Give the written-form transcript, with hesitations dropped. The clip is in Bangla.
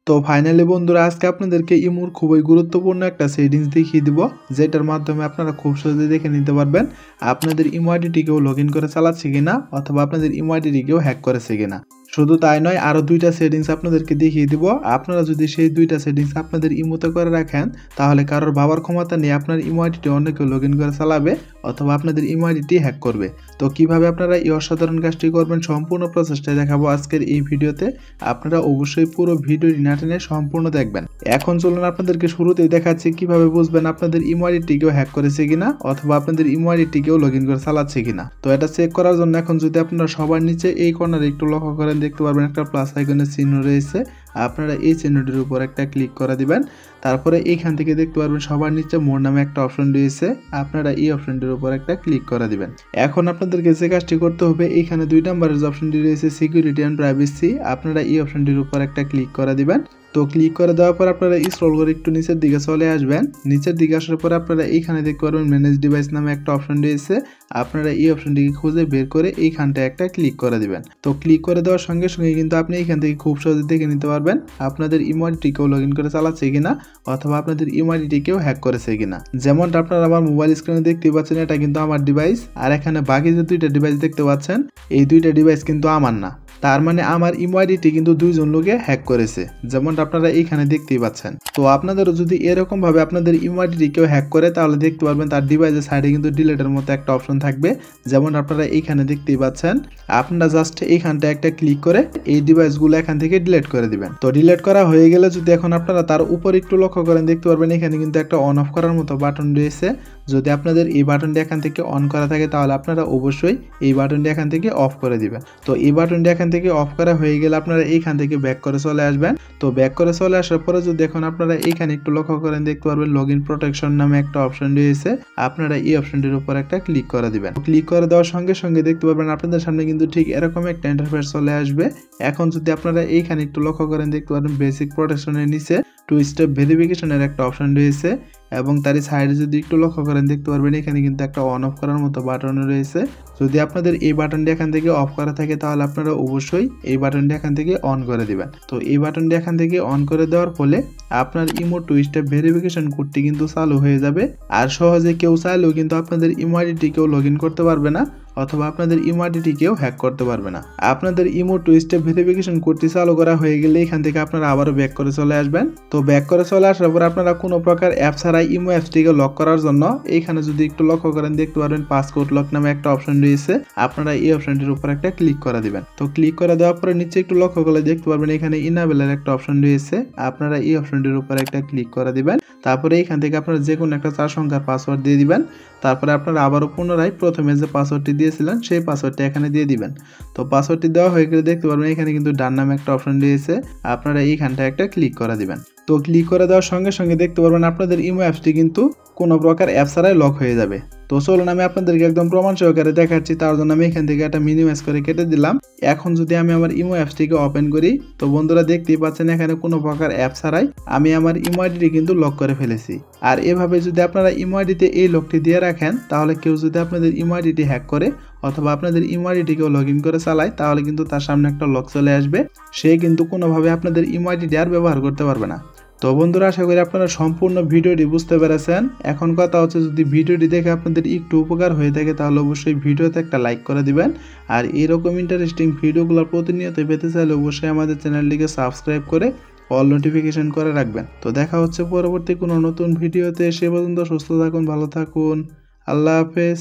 তো ফাইনালি বন্ধুরা আজকে আপনাদেরকে ইমোর খুবই গুরুত্বপূর্ণ একটা সেটিংস দেখিয়ে দিব, যেটার মাধ্যমে আপনারা খুব সহজে দেখে নিতে পারবেন আপনাদের ইমো আইডিটি কেউ লগ ইন করে চালাচ্ছে কিনা অথবা আপনাদের ইমো আইডিটি কেউ হ্যাক করেছে কিনা। শুধু তাই নয়, আরও দুইটা সেটিংস আপনাদেরকে দেখিয়ে দিব। আপনারা যদি সেই দুইটা সেটিংস আপনাদের ইমোতে করে রাখেন তাহলে কারোর ভাবার ক্ষমতা নিয়ে আপনার ইমো আইডিটি অন্য কেউ লগ ইন করে চালাবে অথবা আপনাদের ইমো আইডিটি হ্যাক করবে। তো কিভাবে আপনারা এই অসাধারণ কাজটি করবেন সম্পূর্ণ প্রসেসটাই দেখাবো আজকের এই ভিডিওতে। আপনারা অবশ্যই পুরো ভিডিওটি না টেনে সম্পূর্ণ দেখবেন। এখন চলুন আপনাদেরকে শুরুতেই দেখাচ্ছি কিভাবে বুঝবেন আপনাদের ইমো আইডিটি কেউ হ্যাক করেছে কিনা অথবা আপনাদের ইমো আইডিটি কেউ লগ ইন করে চালাচ্ছে কিনা। তো এটা চেক করার জন্য এখন যদি আপনারা সবার নিচে এই কর্নারে একটু লক্ষ্য করেন, দেখতে পারবেন একটা প্লাস আইকনের চিহ্ন রয়েছে। আপনারা এই চিহ্নটির উপর একটা ক্লিক করে দিবেন। তারপরে এইখান থেকে দেখতে পারবেন সবার নিচে মোর নামে একটা অপশন রয়েছে। আপনারা এই অপশনটির উপর একটা ক্লিক করে দিবেন। এখন আপনাদেরকে যে কাজটি করতে হবে, এইখানে 2 নম্বরের যে অপশনটি রয়েছে সিকিউরিটি অ্যান্ড প্রাইভেসি, আপনারা এই অপশনটির উপর একটা ক্লিক করে দিবেন। তো ক্লিক করে দেওয়ার পর আপনারা স্ক্রল করে একটু নিচের দিকে চলে আসবেন। নিচের দিকে আসার পর আপনারা এইখানে দেখতে পারবেন ম্যানেজ ডিভাইস নামে একটা অপশন রয়েছে। আপনারা এই অপশনটিকে খুঁজে বের করে এইখানটায় একটা ক্লিক করে দিবেন। তো ক্লিক করে দেওয়ার সঙ্গে সঙ্গে কিন্তু আপনি এইখান থেকে খুব সহজে দেখে নিতে পারবেন আপনাদের ইমো আইডিটি কেউ লগ ইন করে চালাচ্ছে কিনা অথবা আপনাদের ইমো আইডিটি কেউ হ্যাক করেছে কিনা। যেমনটা আপনারা আমার মোবাইল স্ক্রিনে দেখতে পাচ্ছেন, এটা কিন্তু আমার ডিভাইস। আর এখানে বাকি যে 2টা ডিভাইস দেখতে পাচ্ছেন, এই 2টা ডিভাইস কিন্তু আমার না। তার মানে আমার ইমো আইডিটি কিন্তু 2জন লোকে হ্যাক করেছে, যেমনটা আপনারা এইখানে দেখতেই পাচ্ছেন। তো আপনাদেরও যদি এরকম ভাবে আপনাদের ইমো আইডিটি কেউ হ্যাক করে তাহলে দেখতে পারবেন তার ডিভাইসের সাইডে কিন্তু ডিলিটের মতো একটা অপশন থাকবে, যেমন আপনারা এইখানে দেখতেই পাচ্ছেন। আপনারা জাস্ট এইখানটা একটা ক্লিক করে এই ডিভাইসগুলো এখান থেকে ডিলিট করে দিবেন। তো ডিলিট করা হয়ে গেলে যদি এখন আপনারা তার উপর একটু লক্ষ্য করেন, দেখতে পারবেন এখানে কিন্তু একটা অন অফ করার মতো বাটন রয়েছে। যদি আপনাদের এই বাটনটি এখান থেকে অন করা থাকে তাহলে আপনারা অবশ্যই এই বাটনটি এখান থেকে অফ করে দিবেন। তো এই বাটনটি এখান থেকে অফ করা হয়ে গেলে আপনারা এইখান থেকে ব্যাক করে চলে আসবেন। তো ব্যাক করে চলে আসার পরে যদি এখন আপনারা এইখানে একটু লক্ষ্য করেন, দেখতে পারবেন লগ ইন প্রোটেকশন নামে একটা অপশন রয়েছে। আপনারা এই অপশনটির উপর একটা ক্লিক করে দিবেন। ক্লিক করে দেওয়ার সঙ্গে সঙ্গে দেখতে পারবেন আপনাদের সামনে কিন্তু ঠিক এরকম একটা ইন্টারফেস চলে আসবে। এখন যদি আপনারা এইখানে একটু লক্ষ্য করেন, দেখতে পারবেন বেসিক প্রোটেকশনের নিচে 2 স্টেপ ভেরিফিকেশনের একটা অপশন রয়েছে এবং তারই সাইডে যদি একটু লক্ষ্য করেন, দেখতে পারবেন এখানে কিন্তু একটা অন অফ করার মতো বাটন রয়েছে। যদি আপনাদের এই বাটনটি এখান থেকে অফ করা থাকে তাহলে আপনারা অবশ্যই এই বাটনটি এখান থেকে অন করে দিবেন। তো এই বাটনটি এখান থেকে অন করে দেওয়ার ফলে আপনার ইমো 2 স্টেপ ভেরিফিকেশন কোডটি কিন্তু চালু হয়ে যাবে। আর সহজে কেউ চাইলেও কিন্তু আপনাদের ইমো আইডিটি কেউ লগ ইন করতে পারবে না অথবা আপনাদের ইমো আইডিটি কেউ হ্যাক করতে পারবে না। আপনাদের ইমো 2 স্টেপ ভেরিফিকেশন কোডটি চালু করা হয়ে গেলে এখান থেকে আপনারা আবারও ব্যাক করে চলে আসবেন। তো ব্যাক করে চলে আসার পর আপনারা কোনো প্রকার অ্যাপ ছাড়াই ইমো অ্যাপসটিকে লক করার জন্য এইখানে যদি একটু লক্ষ্য করেন, দেখতে পারবেন পাসওয়ার্ড লক নামে একটা অপশন রয়েছে। আপনারা এই অপশনটির উপর একটা ক্লিক করে দিবেন। তো ক্লিক করে দেওয়ার পরে নিচে একটু লক্ষ্য করলে দেখতে পারবেন এখানে ইনাবেলের একটা অপশন রয়েছে। আপনারা এই অপশনটির উপর একটা ক্লিক করে দিবেন। তারপরে এইখান থেকে আপনারা যে কোনো একটা 4 সংখ্যার পাসওয়ার্ড দিয়ে দিবেন। তারপরে আপনারা আবারও পুনরায় প্রথমে যে পাসওয়ার্ডটি দিয়েছিলেন সেই পাসওয়ার্ডটি এখানে দিয়ে দিবেন। তো পাসওয়ার্ডটি দেওয়া হয়ে গেলে দেখতে পারবেন এখানে কিন্তু ডান নামে একটা অপশন রয়েছে। আপনারা এইখানটায় একটা ক্লিক করে দিবেন। তো ক্লিক করে দেওয়ার সঙ্গে সঙ্গে দেখতে পারবেন আপনাদের ইমো অ্যাপসটি কিন্তু কোনো প্রকার অ্যাপ ছাড়াই লক হয়ে যাবে। তো চলুন আমি আপনাদেরকে একদম প্রমাণ সহকারে দেখাচ্ছি। তার জন্য আমি এখান থেকে একটা মিনিমাইজ করে কেটে দিলাম। এখন যদি আমি আমার ইমো অ্যাপসটিকে ওপেন করি, তো বন্ধুরা দেখতেই পাচ্ছেন এখানে কোনো প্রকার অ্যাপ ছাড়াই আমি আমার ইমো আইডিটি কিন্তু লক করে ফেলেছি। আর এভাবে যদি আপনারা ইমো আইডিতে এই লকটি দিয়ে রাখেন তাহলে কেউ যদি আপনাদের ইমো আইডিটি হ্যাক করে অথবা আপনাদের ইমো আইডিটিকেও লগ ইন করে চালায় তাহলে কিন্তু তার সামনে একটা লক চলে আসবে। সে কিন্তু কোনোভাবে আপনাদের ইমো আইডিটি আর ব্যবহার করতে পারবে না। তো বন্ধুরা আশা করি আপনারা সম্পূর্ণ ভিডিওটি বুঝতে পেরেছেন। এখন কথা হচ্ছে, যদি ভিডিওটি দেখে আপনাদের একটু উপকার হয়ে থাকে তাহলে অবশ্যই ভিডিওতে একটা লাইক করে দিবেন। আর এরকম ইন্টারেস্টিং ভিডিওগুলো প্রতিনিয়ত পেতে চাইলে অবশ্যই আমাদের চ্যানেলটিকে সাবস্ক্রাইব করে অল নোটিফিকেশন করে রাখবেন। তো দেখা হচ্ছে পরবর্তী কোনো নতুন ভিডিওতে। সে পর্যন্ত সুস্থ থাকুন, ভালো থাকুন, আল্লাহ হাফেজ।